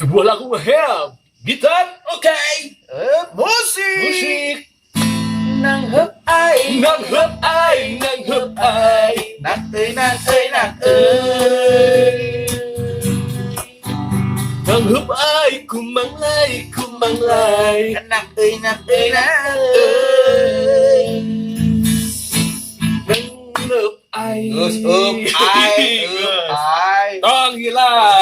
Sebuah lagu nge-help. Gitar, oke. Musik. Nang hep ai, nang hep ai, nang hep ai. Nak euy. Nang hep ai, kumang lai. Nak euy. Nang hep ai. Terus ai. Tong gila.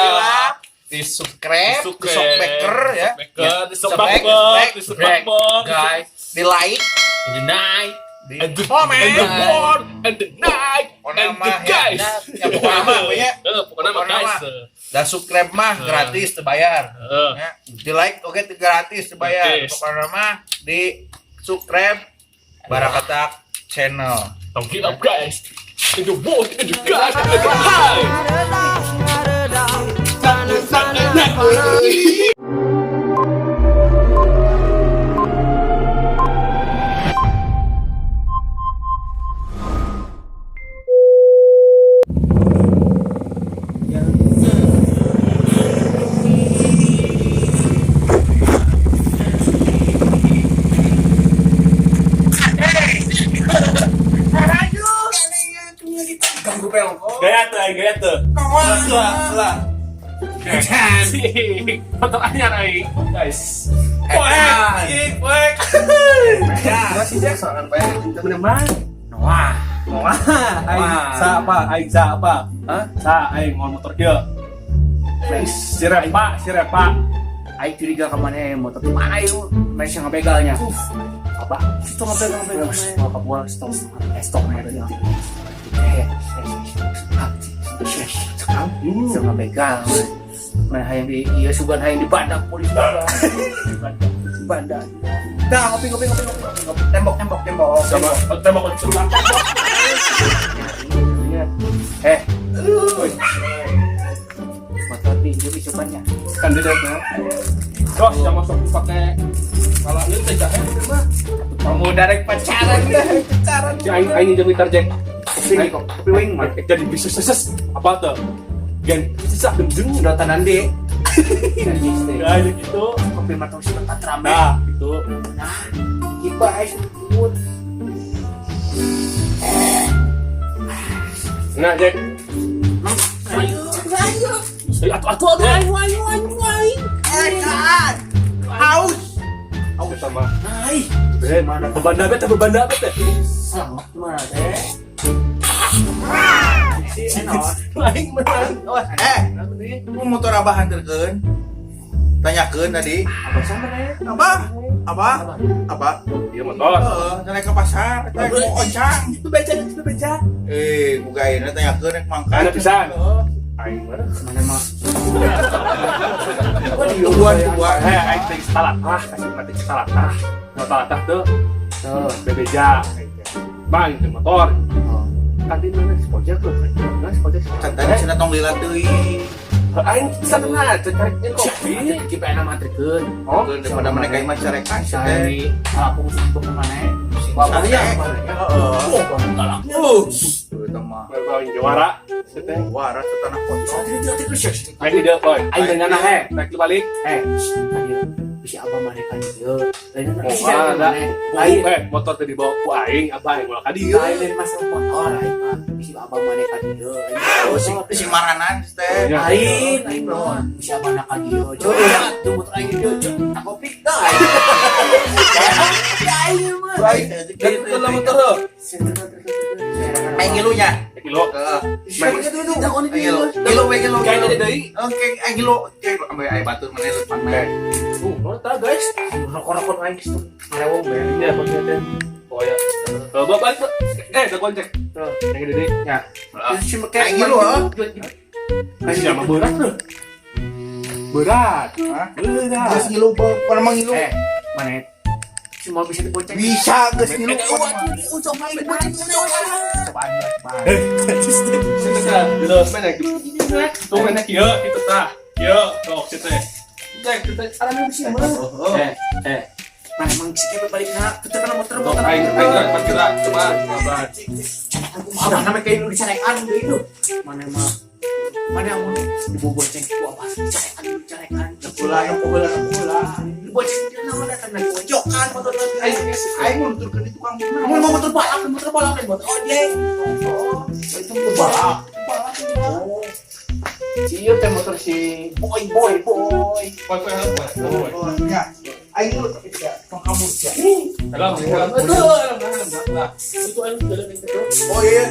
Di subscribe, Di di subbacker ya. Di subbacker, di subbacker. Guys, di like, In the night, di and the comment, and the war, and the night, and the guys. Ya pokoknya mah ya. Pokoknya mah guys. Dan subscribe mah gratis dibayar. Heeh. Ya, di like oke gratis dibayar. Gratis. Pokoknya mah di subscribe Barakatak channel. Don't get up, guys. In the war, and the guys, and the high. Gaya tuh. Lah. Foto anyar aing, guys. Ya, sih Jack soalnya pengen teman-teman. Wah, aing sa apa? Hah? Sa aing mau motor kieu. Sirep Pak. Aing curiga ka maneh motor di mana ieu? Masih ngabegalnya. Apa? Itu ngabegal. Mau ka buang stok na itu. Itu ngabegal. Mana hayang di ieu sugan hayang di badak polisi. Badak. Dah, ngopi. Tembok. Sama tembok sebelah. Motor di jadi cobannya. Kandidatnya. Bos, yang masuk pakai kalau ini teh jahe mah. Kamu direct pacaran. Si aing jadi target. Kopi wing mah. Jadi bisnis apa tuh? Gen susah gendeng. Dotanan deh. Ya gitu. Kopi mah tong sebentar rame. Nah, gitu. Nah, kiba es pun. Nah, Jack. Ayo. Atuh. Kan. Haus. Aku sama. Hai. Mana bebanda bet. Sama mana teh? Aing menang. Lu motor abah hanterkeun. Tanyakeun tadi. Apa sama teh? Apa? Iya motor. Naik ke pasar, naik mau oncang. Itu beca. Buka ini tanyakeun naik mangkat. Ada pisan. Aing mana? Mana mah? Tuan. Aing teh salatah, kasih mati salatah. Salatah tuh bebeja. Bang, itu motor. Kan di mana spojek tuh? Nah, spojek. Tadi cenah tong lila teuing. Aing sana cek kopi. Kiba enak matrikeun. Oh, Daripada mereka yang masyarakat Cari aku untuk kemana? Bapaknya. Teman. Aing juara. Seteh. Waras tanah kotor. Aing di depan. Aing dengan naik balik. Bisa apa mereka dia? Ada. Aing motor tadi bawa ku aing, apa aing ulah ka dieu. Lain masalah motor, bisa apa mereka dia? Si maranan teh. Lain non, bisa apa mereka dia? Coba tuh motor aing dia, aku pikir. Aing mah. Baik. Itu lah motor. Aing ngilunya. Kilo. Kilo. Kayak tadi deui. Oke, aing kilo. Ambil air batur mana depan mah. Nota guys. Rokok aing gitu. Marewong be. Iya, maksudnya. Oh ya. Bapak itu udah koncek. Tuh, yang gede ya. Si Aing kilo Kasih sama berat tuh. Berat. Berat. Geus ngilu pernah mangilu. Mana? Semua bisa dibonceng. Bisa geus ngilu. Untuk main bonceng. Cobaan. Jelas mana gitu. Tuh mana kieu kitu tah. Kieu tuh kitu. Kita Arana bisa mah. Nah emang sih kita balik nak. Kita kan motor. aing gerak coba. Ada namanya kayak lu dicarekan itu. Mana mah. Mana yang mau dibonceng ku apa? Dicarekan. Buat sih nama datang lagi jokan motor lagi. Aing mau nuturkeun di tukang bener. Mau motor balap kan motor ojek. Itu ke balap. Oh. Iya teh motor si boy. Ya. Aing lu ya, tong kamu ya. Dalam. Itu anu dalam itu. Oh iya,